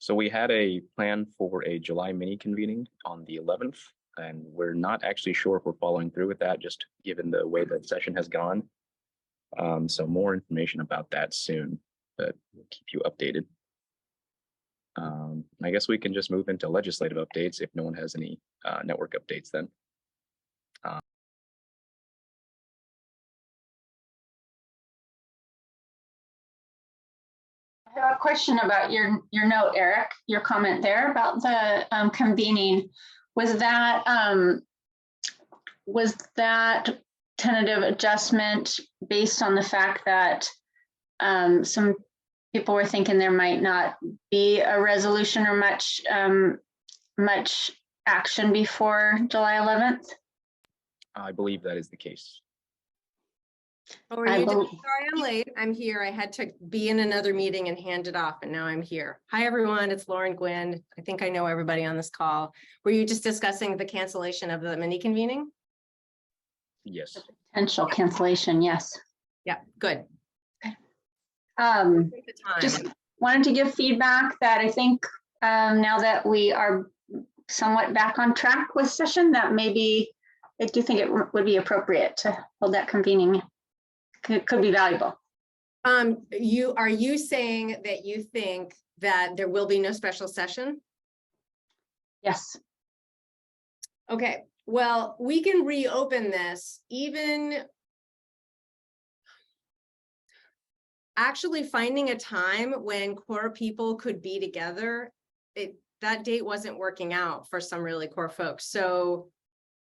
So we had a plan for a July mini convening on the 11th, and we're not actually sure if we're following through with that, just given the way the session has gone. So more information about that soon, but we'll keep you updated. I guess we can just move into legislative updates if no one has any network updates then. I have a question about your note, Eric, your comment there about the convening. Was that tentative adjustment based on the fact that some people were thinking there might not be a resolution or much action before July 11th? I believe that is the case. Oh, are you sorry I'm late. I'm here. I had to be in another meeting and hand it off, and now I'm here. Hi, everyone. It's Lauren Gwynn. I think I know everybody on this call. Were you just discussing the cancellation of the mini convening? Yes. Potential cancellation, yes. Yeah, good. Just wanted to give feedback that I think now that we are somewhat back on track with session, that maybe I do think it would be appropriate to hold that convening. Could be valuable. Are you saying that you think that there will be no special session? Yes. Okay, well, we can reopen this. Even actually finding a time when core people could be together, that date wasn't working out for some really core folks. So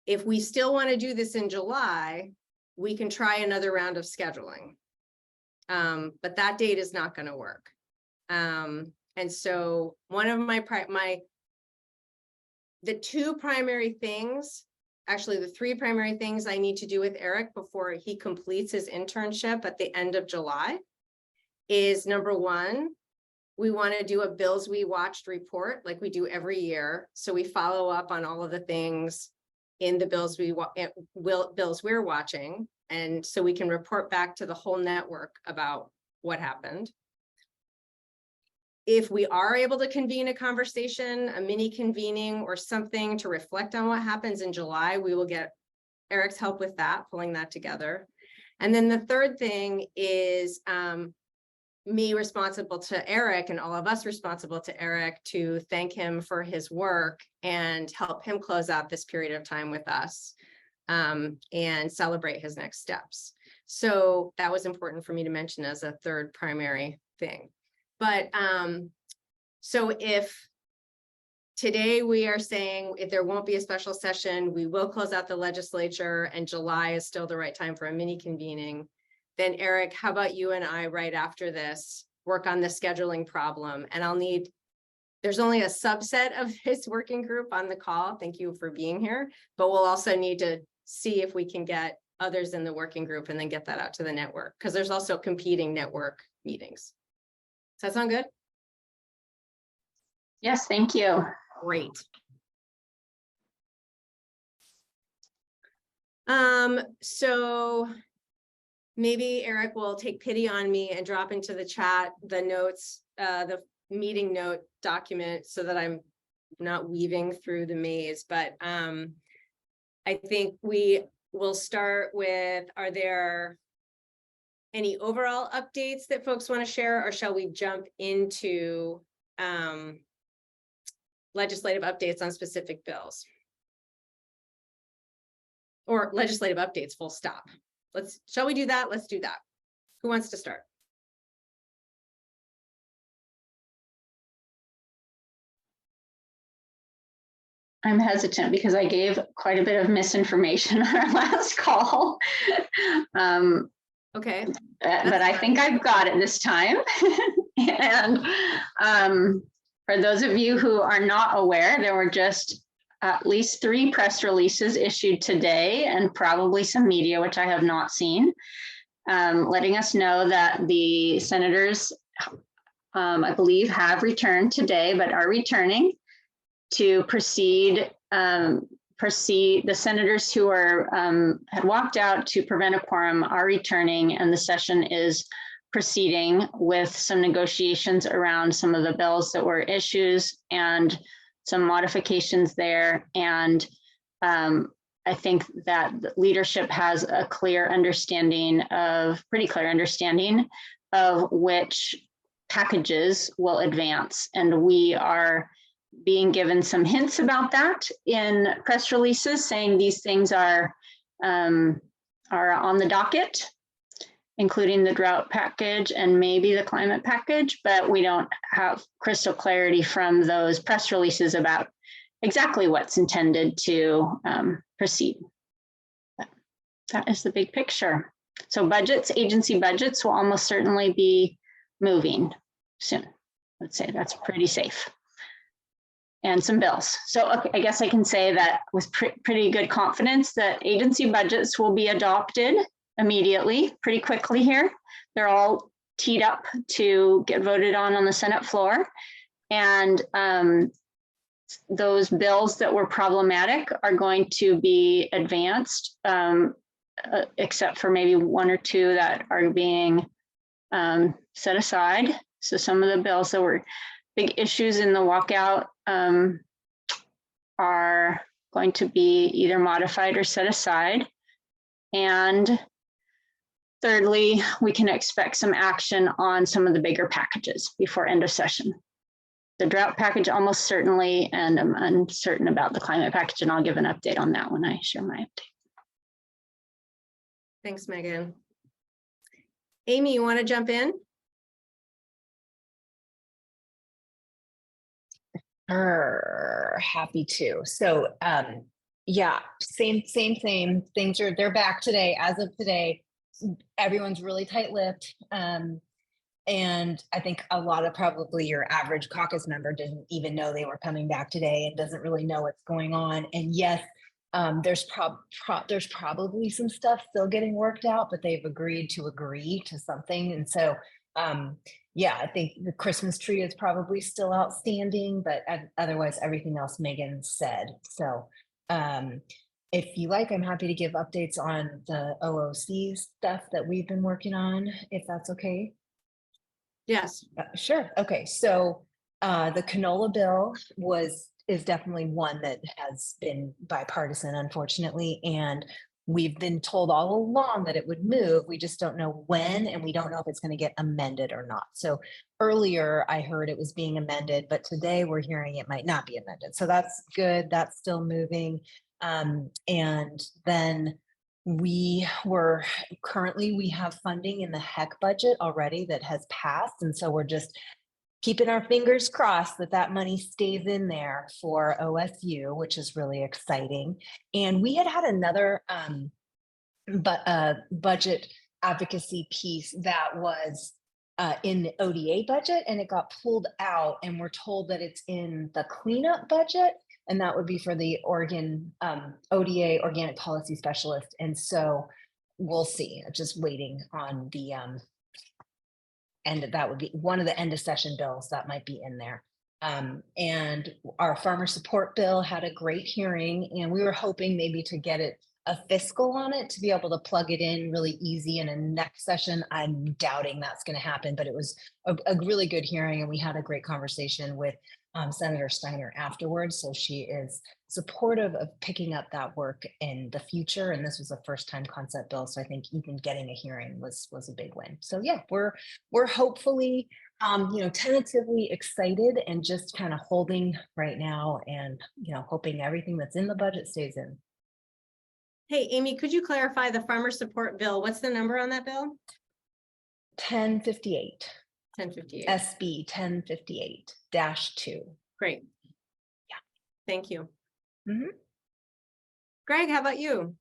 if we still want to do this in July, we can try another round of scheduling. But that date is not going to work. And so one of the two primary things, actually the three primary things I need to do with Eric before he completes his internship at the end of July is, number one, we want to do a Bills We Watched report like we do every year. So we follow up on all of the things in the bills we're watching, and so we can report back to the whole network about what happened. If we are able to convene a conversation, a mini convening or something to reflect on what happens in July, we will get Eric's help with that, pulling that together. And then the third thing is me responsible to Eric and all of us responsible to Eric to thank him for his work and help him close out this period of time with us and celebrate his next steps. So that was important for me to mention as a third primary thing. But so if today we are saying if there won't be a special session, we will close out the legislature and July is still the right time for a mini convening, then Eric, how about you and I right after this work on the scheduling problem? And there's only a subset of his working group on the call. Thank you for being here, but we'll also need to see if we can get others in the working group and then get that out to the network, because there's also competing network meetings. Does that sound good? Yes, thank you. Great. So maybe Eric will take pity on me and drop into the chat the notes, the meeting note document, so that I'm not weaving through the maze. But I think we will start with, are there any overall updates that folks want to share, or shall we jump into legislative updates on specific bills? Or legislative updates, full stop. Shall we do that? Let's do that. Who wants to start? I'm hesitant because I gave quite a bit of misinformation on our last call. Okay. But I think I've got it this time. And for those of you who are not aware, there were just at least 3 press releases issued today, and probably some media, which I have not seen, letting us know that the senators, I believe, have returned today, but are returning to proceed. The senators who are had walked out to prevent a quorum are returning, and the session is proceeding with some negotiations around some of the bills that were issues and some modifications there. And I think that the leadership has a clear understanding of, pretty clear understanding of which packages will advance. And we are being given some hints about that in press releases saying these things are on the docket, including the drought package and maybe the climate package, but we don't have crystal clarity from those press releases about exactly what's intended to proceed. But that is the big picture. So budgets, agency budgets will almost certainly be moving soon. Let's say that's pretty safe. And some bills. So okay, I guess I can say that with pretty good confidence that agency budgets will be adopted immediately, pretty quickly here. They're all teed up to get voted on the Senate floor. And those bills that were problematic are going to be advanced, except for maybe one or two that are being set aside. So some of the bills that were big issues in the walkout are going to be either modified or set aside. And thirdly, we can expect some action on some of the bigger packages before end of session. The drought package almost certainly, and I'm uncertain about the climate package, and I'll give an update on that when I share my update. Thanks, Megan. Amy, you want to jump in? Happy to. So yeah, same thing. They're back today. As of today, everyone's really tight-lipped. And I think a lot of probably your average caucus member didn't even know they were coming back today and doesn't really know what's going on. And yes, there's probably some stuff still getting worked out, but they've agreed to agree to something. And so yeah, I think the Christmas tree is probably still outstanding, but otherwise everything else Megan said. So if you like, I'm happy to give updates on the OOC stuff that we've been working on, if that's okay. Yes. Sure. Okay. So the canola bill is definitely one that has been bipartisan, unfortunately, and we've been told all along that it would move. We just don't know when, and we don't know if it's going to get amended or not. So earlier I heard it was being amended, but today we're hearing it might not be amended. So that's good. That's still moving. And then we have funding in the HEC budget already that has passed. And so we're just keeping our fingers crossed that that money stays in there for OSU, which is really exciting. And we had another budget advocacy piece that was in the ODA budget, and it got pulled out, and we're told that it's in the cleanup budget. And that would be for the Oregon ODA, Organic Policy Specialist. And so we'll see, just waiting on the and that would be one of the end of session bills that might be in there. And our farmer support bill had a great hearing, and we were hoping maybe to get a fiscal on it to be able to plug it in really easy in a next session. I'm doubting that's going to happen, but it was a really good hearing, and we had a great conversation with Senator Steiner afterwards. So she is supportive of picking up that work in the future. And this was a first time concept bill. So I think even getting a hearing was a big win. So yeah, we're hopefully, tentatively excited and just kind of holding right now and, hoping everything that's in the budget stays in. Hey, Amy, could you clarify the farmer support bill? What's the number on that bill? 1058. 1058. SB 1058-2. Great. Yeah. Thank you. Mm-hmm. Greg, how about you?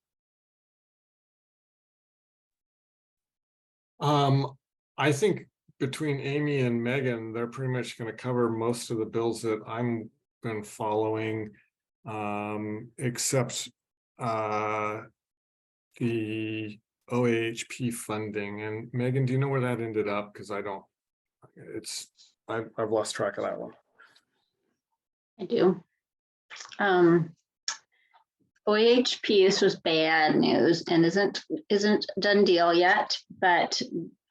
I think between Amy and Megan, they're pretty much going to cover most of the bills that I'm been following, except the OAHP funding. And Megan, do you know where that ended up? Because I don't. I've lost track of that one. I do. OAHP, this was bad news and isn't done deal yet, but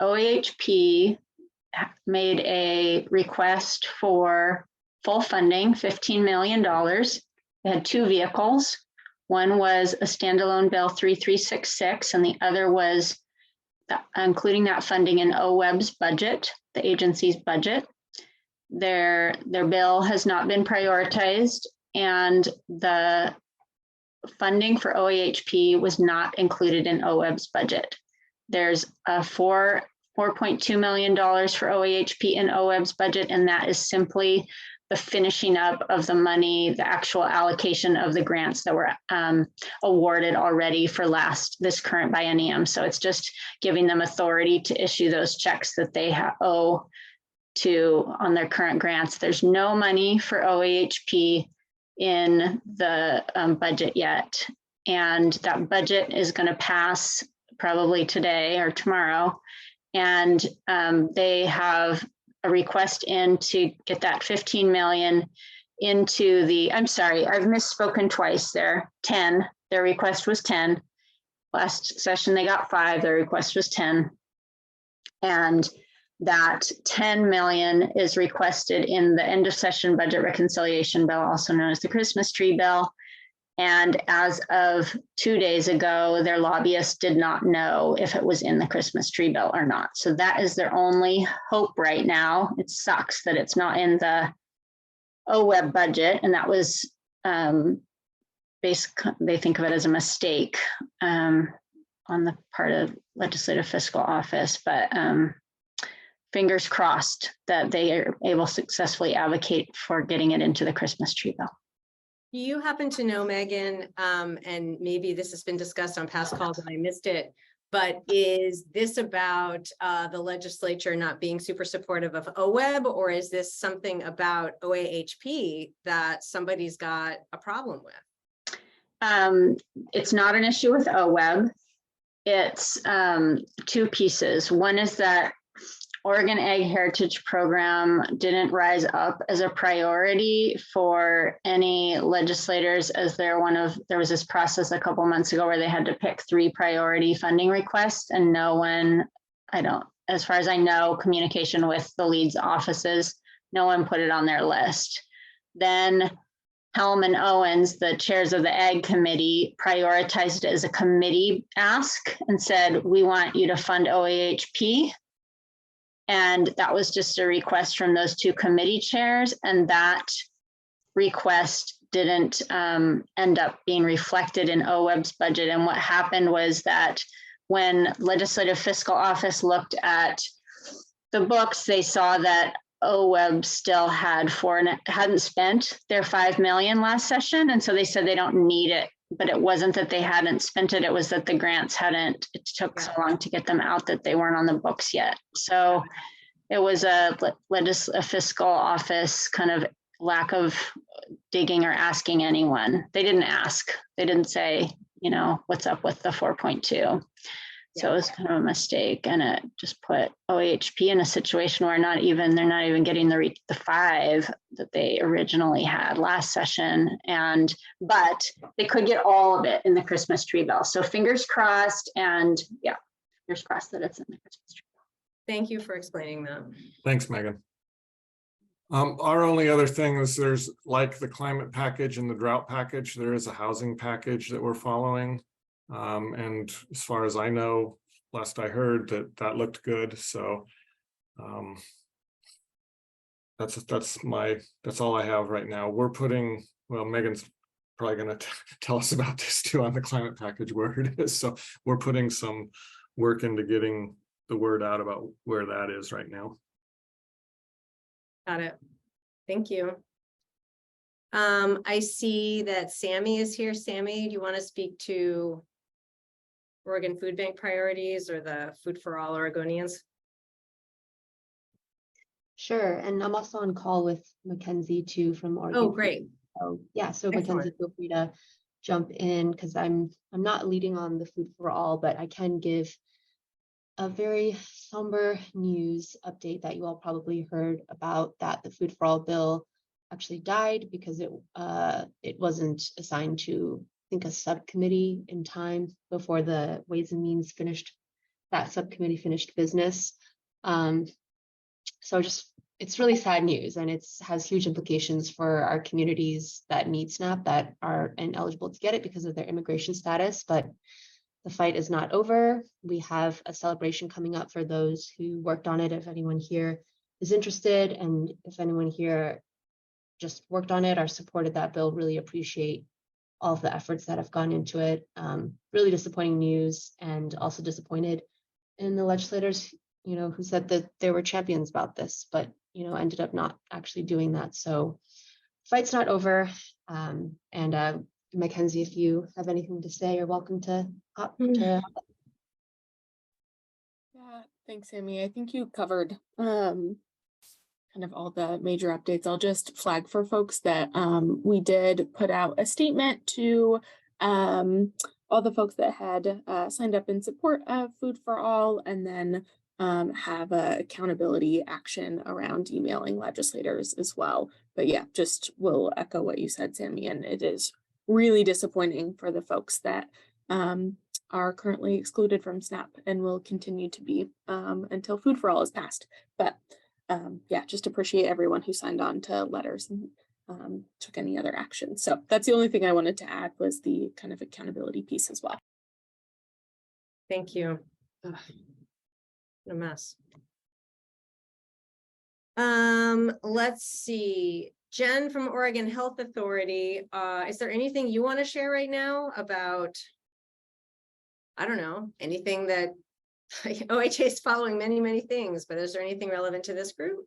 OAHP made a request for full funding, $15 million. They had two vehicles. One was a standalone bill 3366, and the other was including that funding in OWEB's budget, the agency's budget. Their bill has not been prioritized, and the funding for OAHP was not included in OWEB's budget. There's a $4.2 million for OAHP in OWEB's budget, and that is simply the finishing up of the money, the actual allocation of the grants that were awarded already for this current biennium. So it's just giving them authority to issue those checks that they owe on their current grants. There's no money for OAHP in the budget yet. And that budget is going to pass probably today or tomorrow. And they have a request in to get that 15 million into the, I'm sorry, I've misspoken twice there, 10. Their request was 10. Last session, they got 5, their request was 10. And that 10 million is requested in the end of session budget reconciliation bill, also known as the Christmas tree bill. And as of 2 days ago, their lobbyists did not know if it was in the Christmas tree bill or not. So that is their only hope right now. It sucks that it's not in the OWEB budget. And that was basically, they think of it as a mistake on the part of Legislative Fiscal Office, but fingers crossed that they are able to successfully advocate for getting it into the Christmas tree bill. Do you happen to know, Megan, and maybe this has been discussed on past calls and I missed it, but is this about the legislature not being super supportive of OWEB, or is this something about OAHP that somebody's got a problem with? It's not an issue with OWEB. It's two pieces. One is that Oregon Ag Heritage Program didn't rise up as a priority for any legislators, as there was this process a couple months ago where they had to pick 3 priority funding requests, and no one, as far as I know, communication with the leads offices, no one put it on their list. Then Helm and Owens, the chairs of the Ag Committee, prioritized it as a committee ask and said, we want you to fund OAHP. And that was just a request from those 2 committee chairs. And that request didn't end up being reflected in OWEB's budget. And what happened was that when Legislative Fiscal Office looked at the books, they saw that OWEB still hadn't spent their 5 million last session. And so they said they don't need it, but it wasn't that they hadn't spent it. It was that the grants it took so long to get them out that they weren't on the books yet. So it was a fiscal office kind of lack of digging or asking anyone. They didn't ask. They didn't say, what's up with the 4.2. So it was kind of a mistake, and it just put OAHP in a situation where they're not even getting the 5 that they originally had last session, but they could get all of it in the Christmas tree bill. So fingers crossed, and fingers crossed that it's in the Christmas tree bill. Thank you for explaining that. Thanks, Megan. Our only other thing is there's like the climate package and the drought package, there is a housing package that we're following. And as far as I know, last I heard that looked good. So that's all I have right now. We're Megan's probably going to tell us about this too on the climate package, where it is. So we're putting some work into getting the word out about where that is right now. Got it. Thank you. I see that Sammy is here. Sammy, do you want to speak to Oregon Food Bank priorities or the Food for All Oregonians? Sure, and I'm also on call with Mackenzie too from Oregon. Oh, great. So yeah, so Excellent. Mackenzie, feel free to jump in because I'm not leading on the Food for All, but I can give a very somber news update that you all probably heard about, that the Food for All bill actually died because it wasn't assigned to think, a subcommittee in time before the Ways and Means that subcommittee finished business. So it's really sad news, and has huge implications for our communities that need SNAP that are ineligible to get it because of their immigration status. But the fight is not over. We have a celebration coming up for those who worked on it. If anyone here is interested, and if anyone here just worked on it or supported that bill, really appreciate all of the efforts that have gone into it. Really disappointing news, and also disappointed in the legislators, who said that they were champions about this, but, ended up not actually doing that. So fight's not over. And Mackenzie, if you have anything to say, you're welcome to hop to. Yeah, thanks, Sammy. I think you covered kind of all the major updates. I'll just flag for folks that we did put out a statement to all the folks that had signed up in support of Food for All, and then have a accountability action around emailing legislators as well. But yeah, just will echo what you said, Sammy, and it is really disappointing for the folks that are currently excluded from SNAP and will continue to be until Food for All is passed. But yeah, just appreciate everyone who signed on to letters and took any other action. So that's the only thing I wanted to add, was the kind of accountability piece as well. Thank you. Ugh, what a mess. Let's see. Jen from Oregon Health Authority, is there anything you want to share right now about, I don't know, anything that OHA is following many things, but is there anything relevant to this group?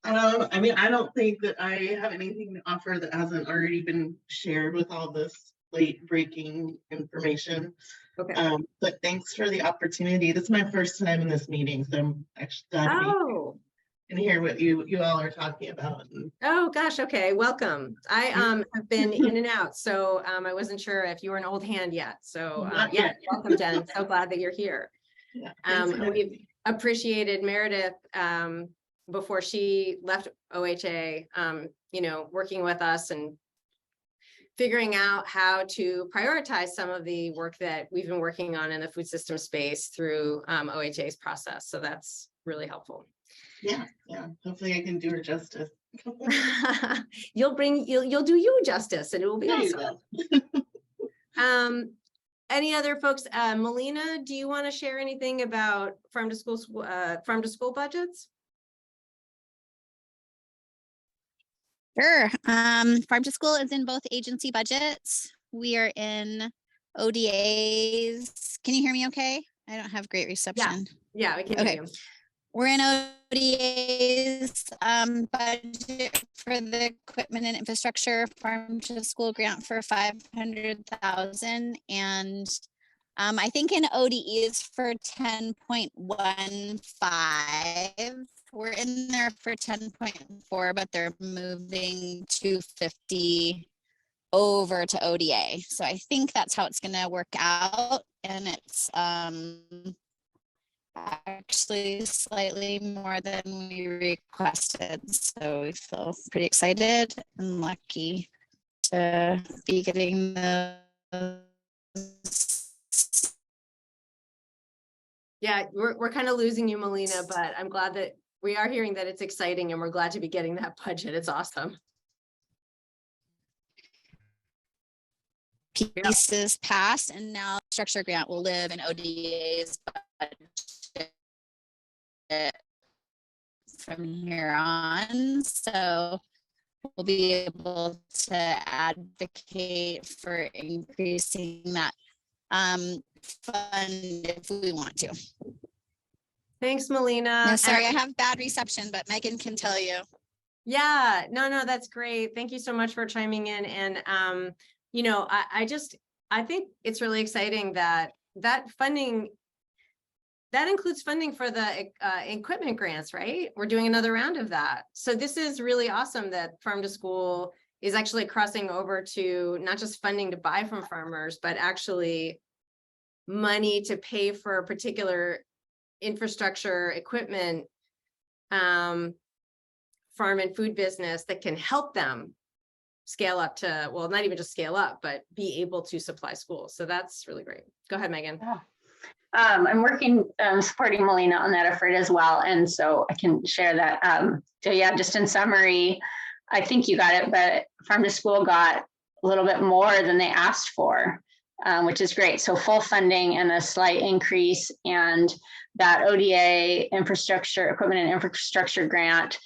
I mean, I don't think that I have anything to offer that hasn't already been shared with all this late breaking information. Okay. But thanks for the opportunity. This is my first time in this meeting, so I'm actually glad to be and hear what you all are talking about. Oh gosh, okay, welcome. I have been in and out, so I wasn't sure if you were an old hand yet. So yeah, welcome, Jen. So glad that you're here. Yeah, we've appreciated Meredith before she left OHA, working with us and figuring out how to prioritize some of the work that we've been working on in the food system space through OHA's process. So that's really helpful. Yeah. Hopefully I can do her justice. You'll do you justice, and it will be awesome. Any other folks? Melina, do you want to share anything about farm to school budgets? Sure. Farm to school is in both agency budgets. We are in ODAs. Can you hear me okay? I don't have great reception. Yeah, we can Okay. hear you. We're in ODA's budget for the equipment and infrastructure farm to school grant for $500,000, and I think in ODEs for 10.15. We're in there for 10.4, but they're moving 250 over to ODA. So I think that's how it's going to work out, and it's actually slightly more than we requested. So we feel pretty excited and lucky to be getting those. Yeah, we're kind of losing you, Melina, but I'm glad that we are hearing that it's exciting, and we're glad to be getting that budget. It's awesome. Pieces passed, and now structure grant will live in ODA's budget from here on. So we'll be able to advocate for increasing that fund if we want to. Thanks, Melina. No, sorry, I have bad reception, but Megan can tell you. Yeah, no, that's great. Thank you so much for chiming in. And I think it's really exciting that funding that includes funding for the equipment grants, right? We're doing another round of that. So this is really awesome that Farm to School is actually crossing over to not just funding to buy from farmers, but actually money to pay for particular infrastructure, equipment, farm and food business that can help them scale up to, well, not even just scale up, but be able to supply schools. So that's really great. Go ahead, Megan. Yeah. I'm working, supporting Melina on that effort as well. And so I can share that. So yeah, just in summary, I think you got it, but Farm to School got a little bit more than they asked for, which is great. So full funding and a slight increase, and that ODA infrastructure, equipment and infrastructure grant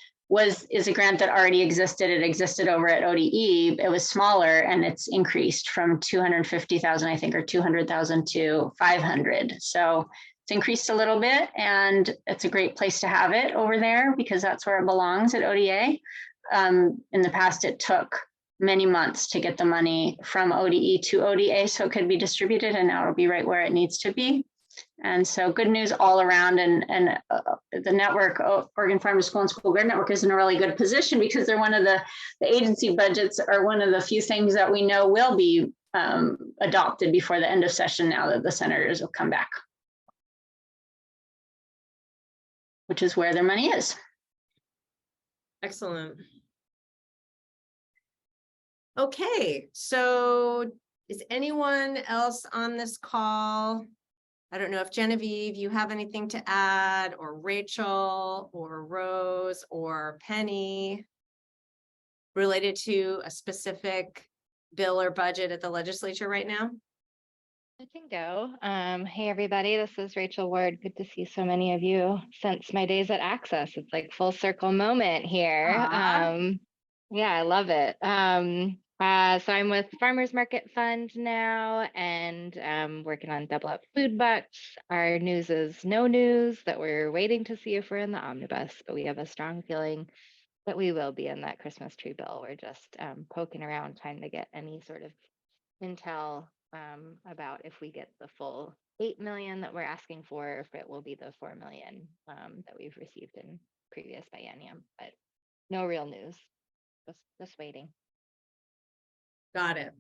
is a grant that already existed. It existed over at ODE. It was smaller, and it's increased from 250,000, I think, or 200,000 to 500. So it's increased a little bit, and it's a great place to have it over there because that's where it belongs at ODA. In the past, it took many months to get the money from ODE to ODA so it could be distributed, and now it'll be right where it needs to be. And so good news all around, and the network, Oregon Farm to School and School Grid Network, is in a really good position because they're one of the agency budgets are one of the few things that we know will be adopted before the end of session now that the senators will come back, which is where their money is. Excellent. Okay, so is anyone else on this call? I don't know if Genevieve, you have anything to add, or Rachel, or Rose, or Penny related to a specific bill or budget at the legislature right now? I can go. Hey, everybody, this is Rachel Ward. Good to see so many of you since my days at Access. It's like full circle moment here. Yeah, I love it. So I'm with Farmers Market Fund now, and working on Double Up Food Bucks. Our news is no news, that we're waiting to see if we're in the omnibus, but we have a strong feeling that we will be in that Christmas tree bill. We're just poking around trying to get any sort of intel about if we get the full 8 million that we're asking for, or if it will be the 4 million that we've received in previous biennium, but no real news. Just waiting. Got it.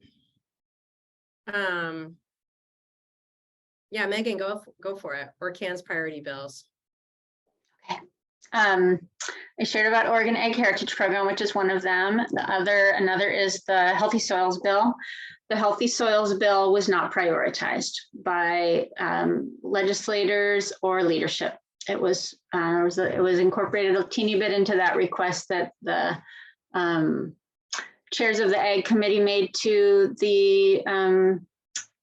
Yeah, Megan, go for it. Or Can's priority bills. Okay. I shared about Oregon Egg Heritage Program, which is one of them. Another is the Healthy Soils Bill. The Healthy Soils Bill was not prioritized by legislators or leadership. It was incorporated a teeny bit into that request that the chairs of the Ag Committee made to the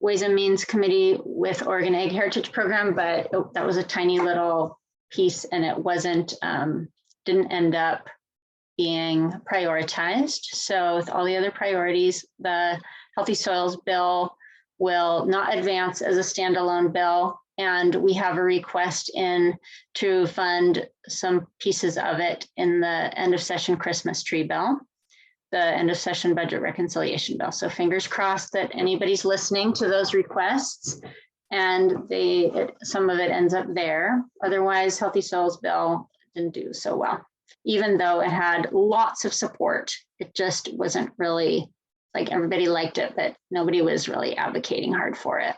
Ways and Means Committee with Oregon Egg Heritage Program, but that was a tiny little piece, and it didn't end up being prioritized. So with all the other priorities, the Healthy Soils Bill will not advance as a standalone bill, and we have a request in to fund some pieces of it in the end of session Christmas tree bill, the end of session budget reconciliation bill. So fingers crossed that anybody's listening to those requests and some of it ends up there. Otherwise, Healthy Soils bill didn't do so well. Even though it had lots of support, it just wasn't really, like, everybody liked it, but nobody was really advocating hard for it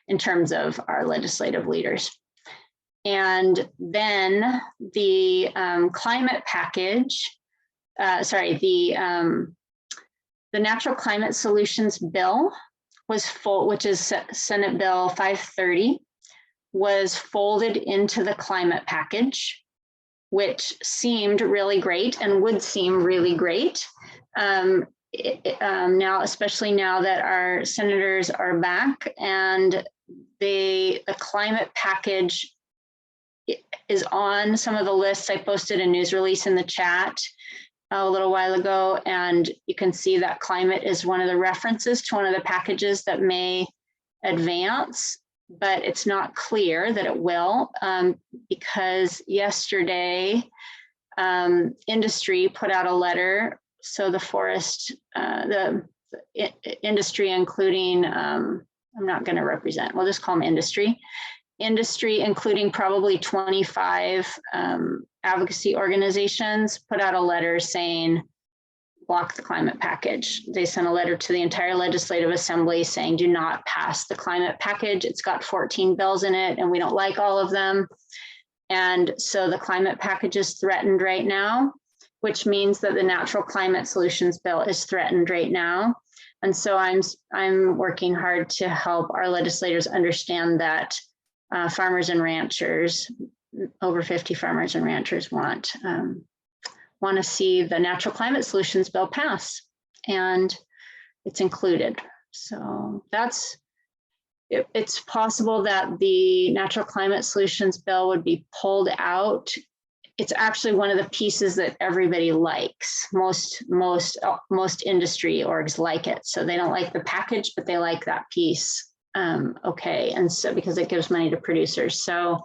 in terms of our legislative leaders. And then the climate package, the Natural Climate Solutions Bill was which is Senate Bill 530, was folded into the climate package, which seemed really great and would seem really great. Now, especially now that our senators are back, and the climate package is on some of the lists. I posted a news release in the chat a little while ago, and you can see that climate is one of the references to one of the packages that may advance, but it's not clear that it will, because yesterday industry put out a letter. So the forest, the industry, including, I'm not going to represent, we'll just call them industry, including probably 25 advocacy organizations, put out a letter saying, block the climate package. They sent a letter to the entire legislative assembly saying, do not pass the climate package. It's got 14 bills in it, and we don't like all of them. And so the climate package is threatened right now. which means that the Natural Climate Solutions Bill is threatened right now. And so I'm working hard to help our legislators understand that farmers and ranchers, over 50 farmers and ranchers want to see the Natural Climate Solutions Bill pass, and it's included. So it's possible that the Natural Climate Solutions Bill would be pulled out. It's actually one of the pieces that everybody likes. Most industry orgs like it. So they don't like the package, but they like that piece. Okay, and so because it gives money to producers. So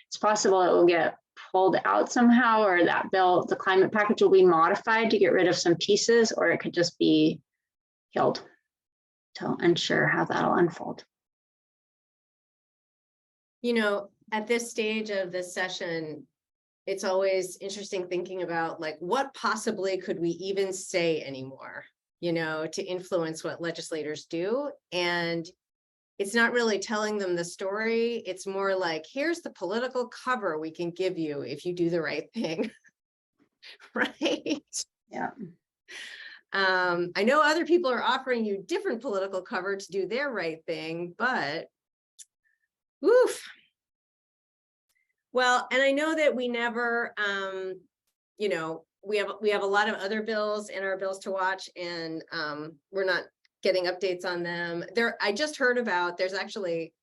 it's possible it will get pulled out somehow, or that bill, the climate package, will be modified to get rid of some pieces, or it could just be killed. So unsure how that'll unfold. You know, at this stage of this session, it's always interesting thinking about like, what possibly could we even say anymore, you know, to influence what legislators do. And it's not really telling them the story. It's more like, here's the political cover we can give you if you do the right thing. Right? Yeah. I know other people are offering you different political cover to do their right thing, but woof. Well, and I know that we never, you know, we have a lot of other bills in our bills to watch, and we're not getting updates on them. I just heard about, there's actually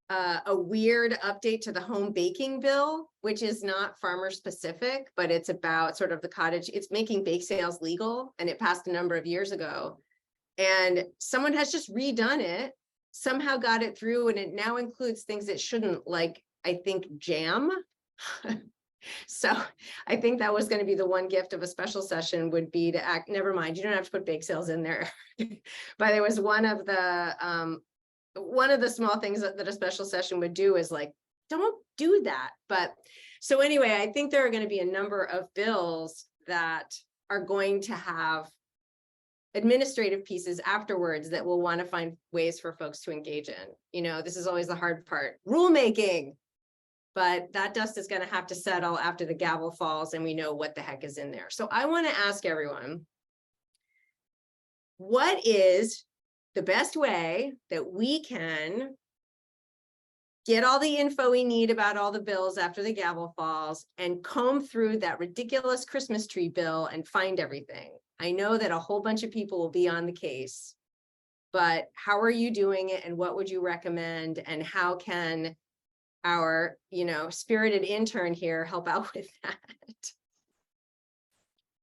a weird update to the home baking bill, which is not farmer specific, but it's about sort of the cottage. It's making bake sales legal, and it passed a number of years ago. And someone has just redone it, somehow got it through, and it now includes things it shouldn't, like, I think, jam. So I think that was going to be the one gift of a special session, would be to act, never mind, you don't have to put bake sales in there. But it was one of the small things that a special session would do is like, don't do that. But so anyway, I think there are going to be a number of bills that are going to have administrative pieces afterwards that will want to find ways for folks to engage in. You know, this is always the hard part, rulemaking. But that dust is going to have to settle after the gavel falls and we know what the heck is in there. So I want to ask everyone, what is the best way that we can get all the info we need about all the bills after the gavel falls and comb through that ridiculous Christmas tree bill and find everything? I know that a whole bunch of people will be on the case, but how are you doing it, and what would you recommend, and how can our, you know, spirited intern here help out with that?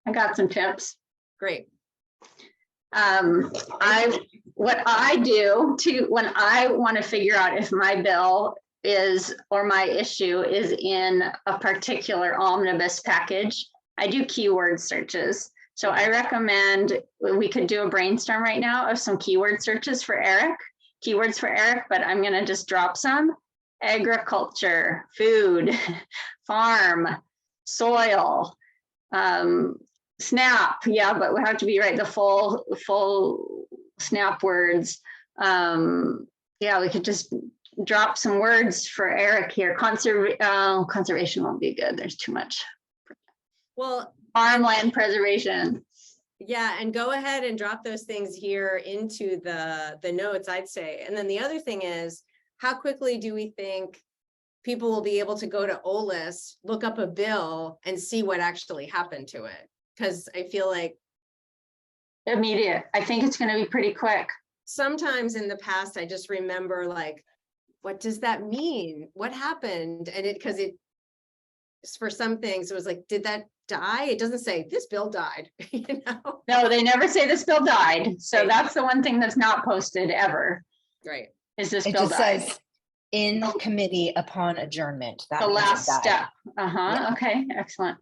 I got some tips. Great. What I do when I want to figure out if my bill is, or my issue is in a particular omnibus package, I do keyword searches. So I recommend we could do a brainstorm right now of some keyword searches for Eric, keywords for Eric, but I'm going to just drop some. Agriculture, food, farm, soil, SNAP. Yeah, but we have to be right. The full SNAP words. Yeah, we could just drop some words for Eric here. Conservation won't be good. There's too much. Well, farmland preservation. Yeah, and go ahead and drop those things here into the notes, I'd say. And then the other thing is, how quickly do we think people will be able to go to OLIS, look up a bill, and see what actually happened to it? Because I feel like immediate. I think it's going to be pretty quick. Sometimes in the past, I just remember like, what does that mean? What happened? And because for some things, it was like, did that die? It doesn't say this bill died, you know? No, they never say this bill died. So that's the one thing that's not posted ever. Right. Is this It bill just died? says in committee upon adjournment. That The means it last died. step. Yeah. Okay, excellent.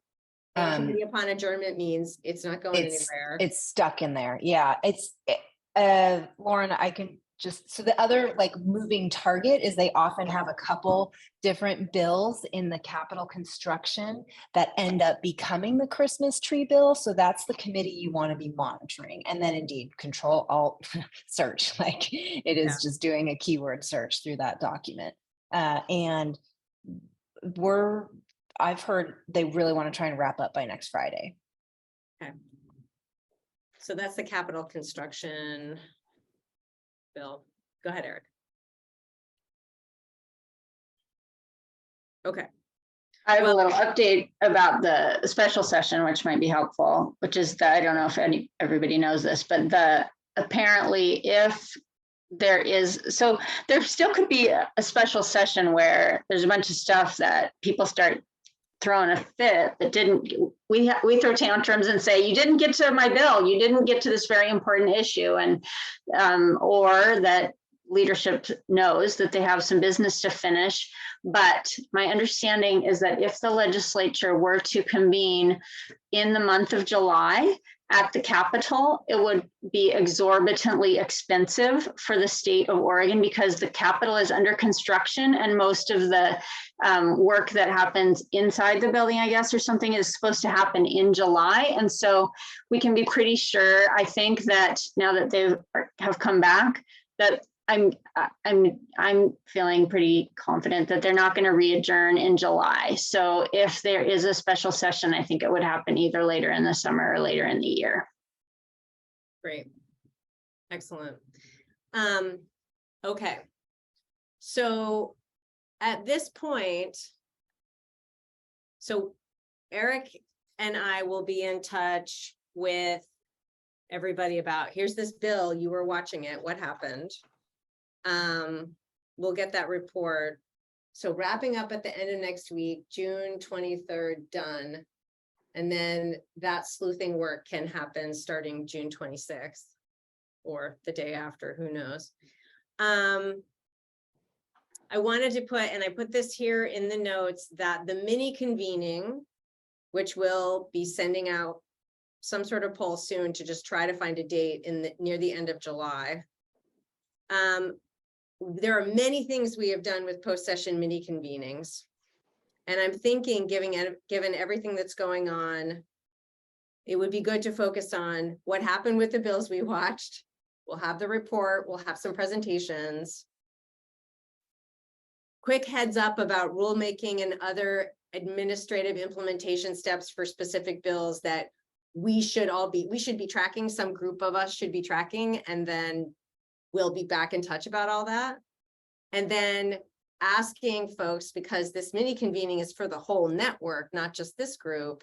Committee upon adjournment means it's not going anywhere. It's stuck in there. Yeah, Lauren, I can just, so the other like moving target is they often have a couple different bills in the capital construction that end up becoming the Christmas tree bill. So that's the committee you want to be monitoring. And then indeed Control Alt search, like it is just doing a keyword search through that document. And I've heard they really want to try and wrap up by next Friday. So that's the capital construction bill. Go ahead, Eric. Okay. I have a little update about the special session, which might be helpful, which is that I don't know if everybody knows this, but apparently if there is, so there still could be a special session where there's a bunch of stuff that people start throwing a fit that didn't, we throw tantrums and say, you didn't get to my bill, you didn't get to this very important issue, and or that leadership knows that they have some business to finish. But my understanding is that if the legislature were to convene in the month of July at the Capitol, it would be exorbitantly expensive for the state of Oregon because the Capitol is under construction and most of the work that happens inside the building, I guess, or something is supposed to happen in July. And so we can be pretty sure, I think, that now that they have come back, that I'm feeling pretty confident that they're not going to re-adjourn in July. So if there is a special session, I think it would happen either later in the summer or later in the year. Great. Excellent. Okay. So at this point, so Eric and I will be in touch with everybody about, here's this bill, you were watching it, what happened? We'll get that report. So wrapping up at the end of next week, June 23rd, done. And then that sleuthing work can happen starting June 26th or the day after, who knows. I wanted to put, and I put this here in the notes, that the mini convening, which will be sending out some sort of poll soon to just try to find a date near the end of July. There are many things we have done with post-session mini convenings. And I'm thinking, given everything that's going on, it would be good to focus on what happened with the bills we watched. We'll have the report, we'll have some presentations. Quick heads up about rulemaking and other administrative implementation steps for specific bills that we should be tracking, some group of us should be tracking, and then we'll be back in touch about all that. And then asking folks, because this mini convening is for the whole network, not just this group,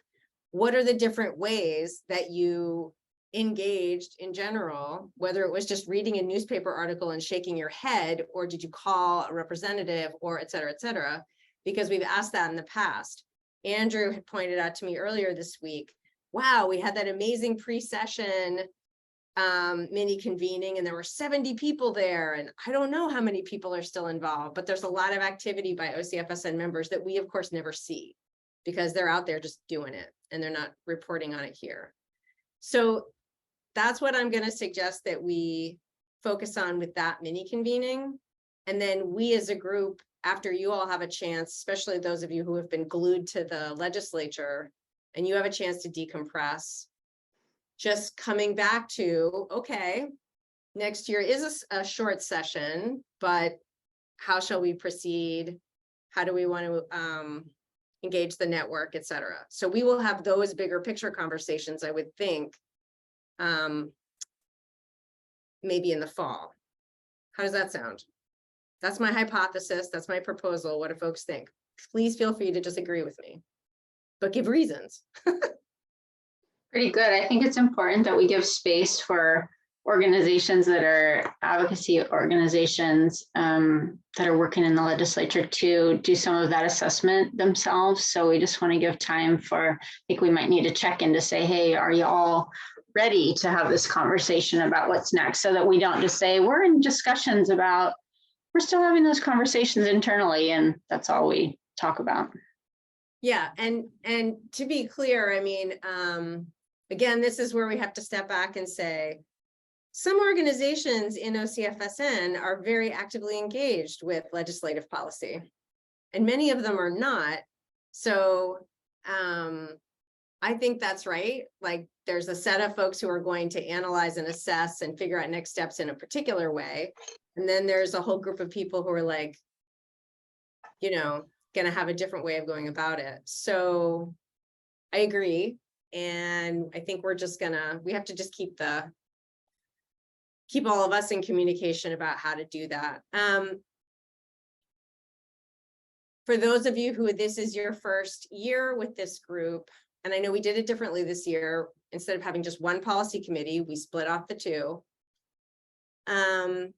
what are the different ways that you engaged in general, whether it was just reading a newspaper article and shaking your head, or did you call a representative, or et cetera, because we've asked that in the past. Andrew had pointed out to me earlier this week, wow, we had that amazing pre-session mini convening and there were 70 people there, and I don't know how many people are still involved, but there's a lot of activity by OCFSN members that we of course never see because they're out there just doing it and they're not reporting on it here. So that's what I'm going to suggest that we focus on with that mini convening. And then we as a group, after you all have a chance, especially those of you who have been glued to the legislature and you have a chance to decompress, just coming back to, okay, next year is a short session, but how shall we proceed? How do we want to engage the network, et cetera? So we will have those bigger picture conversations, I would think, maybe in the fall. How does that sound? That's my hypothesis. That's my proposal. What do folks think? Please feel free to disagree with me, but give reasons. Pretty good. I think it's important that we give space for organizations that are advocacy organizations that are working in the legislature to do some of that assessment themselves. So we just want to give time for, I think we might need to check in to say, hey, are you all ready to have this conversation about what's next? So that we don't just say, we're in discussions about, we're still having those conversations internally and that's all we talk about. Yeah, and to be clear, I mean, again, this is where we have to step back and say, some organizations in OCFSN are very actively engaged with legislative policy, and many of them are not. So I think that's right. Like there's a set of folks who are going to analyze and assess and figure out next steps in a particular way. And then there's a whole group of people who are like, you know, gonna have a different way of going about it. So I agree. And I think we have to just keep all of us in communication about how to do that. For those of you who this is your first year with this group, and I know we did it differently this year, instead of having just one policy committee, we split off the two. In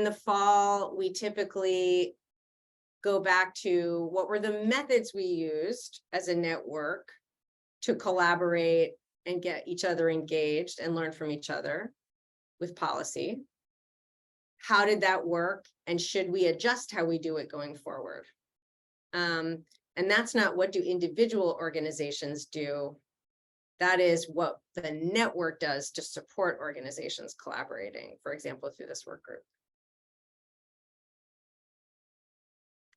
the fall, we typically go back to what were the methods we used as a network to collaborate and get each other engaged and learn from each other with policy. How did that work? And should we adjust how we do it going forward? And that's not what do individual organizations do. That is what the network does to support organizations collaborating, for example, through this work group.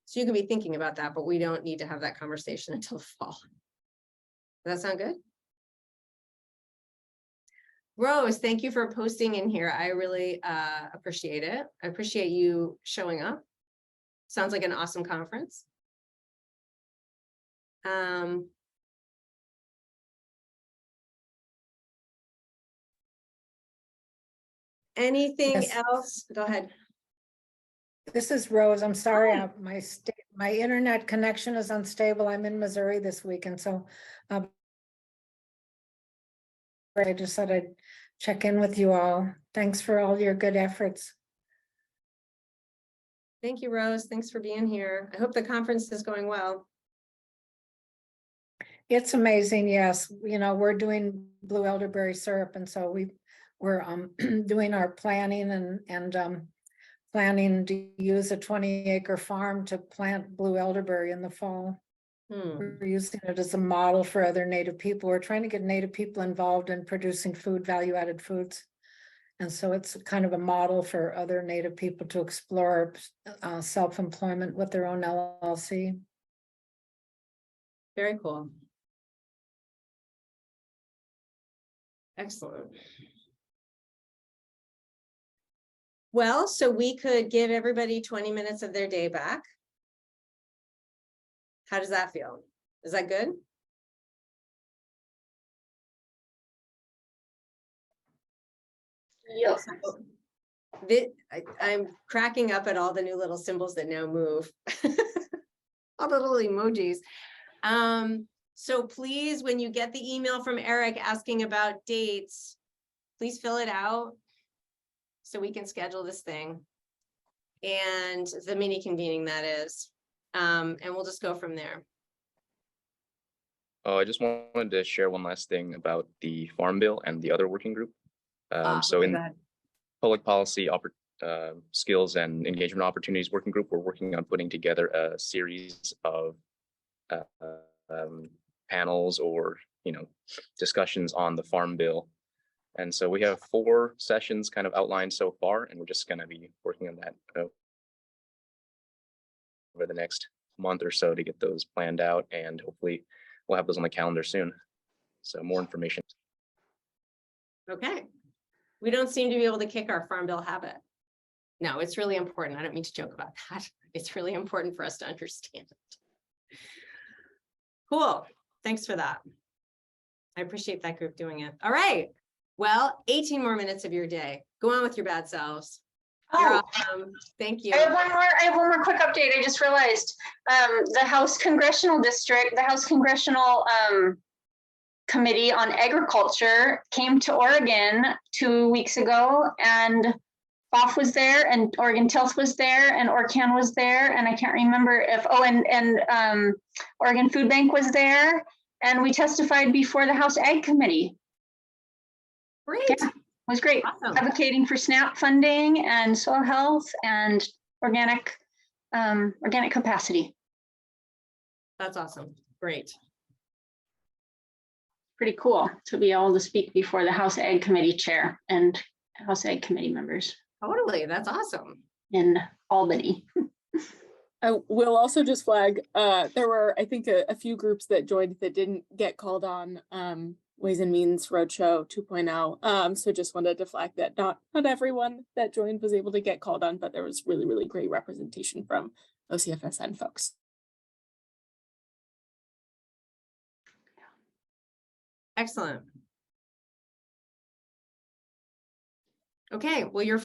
So you can be thinking about that, but we don't need to have that conversation until the fall. Does that sound good? Rose, thank you for posting in here. I really appreciate it. I appreciate you showing up. Sounds like an awesome conference. Anything Yes. else? Go ahead. This is Rose. I'm sorry, Hi. my internet connection is unstable. I'm in Missouri this week, and so I just thought I'd check in with you all. Thanks for all your good efforts. Thank you, Rose. Thanks for being here. I hope the conference is going well. It's amazing, yes. You know, we're doing blue elderberry syrup, and so we're doing our planning and planning to use a 20-acre farm to plant blue elderberry in the fall. We're using it as a model for other Native people. We're trying to get Native people involved in producing food, value-added foods. And so it's kind of a model for other Native people to explore self-employment with their own LLC. Very cool. Excellent. Well, so we could give everybody 20 minutes of their day back. How does that feel? Is that good? Yes. I'm cracking up at all the new little symbols that now move. All the little emojis. So please, when you get the email from Eric asking about dates, please fill it out so we can schedule this thing. And the mini convening, that is. And we'll just go from there. Oh, I just wanted to share one last thing about the Farm Bill and the other working group. So Okay, in go ahead. public policy skills and engagement opportunities working group, we're working on putting together a series of panels or discussions on the Farm Bill. And so we have 4 sessions kind of outlined so far, and we're just going to be working on that over the next month or so to get those planned out, and hopefully we'll have those on the calendar soon. So more information. Okay. We don't seem to be able to kick our Farm Bill habit. No, it's really important. I don't mean to joke about that. It's really important for us to understand it. Cool. Thanks for that. I appreciate that group doing it. All right. Well, 18 more minutes of your day. Go on with your bad selves. You're awesome. Thank you. I have one more quick update. I just realized the House Congressional District, the House Congressional Committee on Agriculture came to Oregon 2 weeks ago, and BOF was there, and Oregon Tilth was there, and ORCAN was there, and I can't remember if Oregon Food Bank was there, and we testified before the House Ag Committee. Great. Yeah, it was great. Awesome. Advocating for SNAP funding and soil health and organic capacity. That's awesome. Great. Pretty cool to be able to speak before the House Ag Committee chair and House Ag Committee members Totally. That's awesome. in Albany. I will also just flag, there were, I think, a few groups that joined that didn't get called on Ways and Means Roadshow 2.0. So just wanted to flag that not everyone that joined was able to get called on, but there was really, really great representation from OCFSN folks. Excellent. Okay, well, your